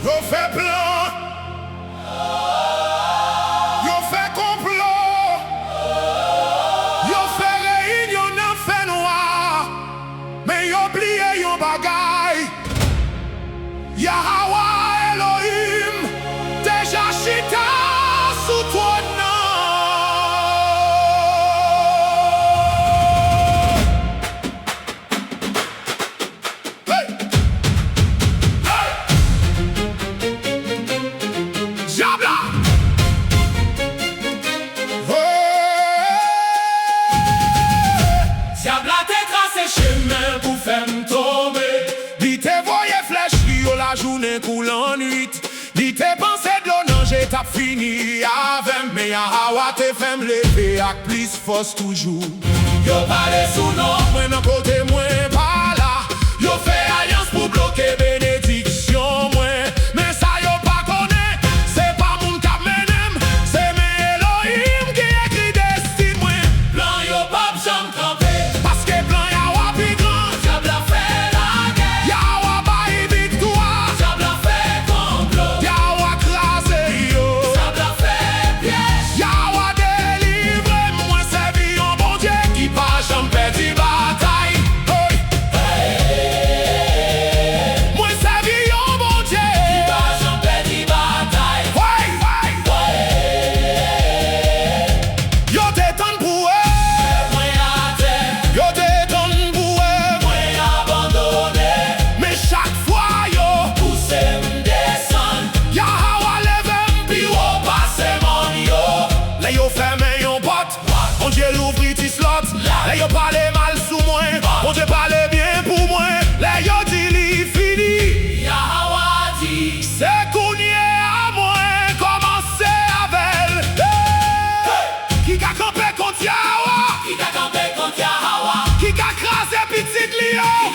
Yo fait plan, yo fait complot, yo fait réunion dans fait noir, mais yo oublié yon bagay. Yahweh Elohim déjà chita sous ton nom. Hey! Diabla! Diabla t'es tracé chemin pour faire tomber. Li te voye flèche li yo la journée coule en nuit. Li te pensé de l'on j'ai t'a fini avec. Mais Yahweh te fait me lever avec plus force toujours. Yo parle sous nom, Moi nan côté moi pas là. yo fait alliance pour bloquer Bénédiction moi. Mais ça yo pas connaît. C'est pas moun k'ap menem. C'est mes Elohim qui écrit destin moi. plan yo pap jam campé. Parce que plan Yahweh pi grand. Diabla fait la guerre, Yahweh baille victoire. Diabla fait complot, Yahweh crase yo. Diabla fait piège. Yahweh délivre, moi servi un bon Dieu qui pas jamais perdu bataille. Hey. Moi servi un bon Dieu. Pas j'en perds bataille. Ouais, yo t'étonne pour eux, Moi à terre, yo t'étonne pour eux. moi abandonné. Mais chaque fois yo, Poussez m'descendre, Yahweh lève puis on passe mon yo. là yo ferme yon porte. Mon Dieu l'ouvrit tis slot. Là yo parle mal sous moi. Mon Dieu parle bien pour moi. Là yo dit li fini. Yahweh dit, C'est kounye à moi, commencer avec hey! Qui a campé contre Yahweh, qui t'a campé contre Yahweh, qui a crasé petit lion.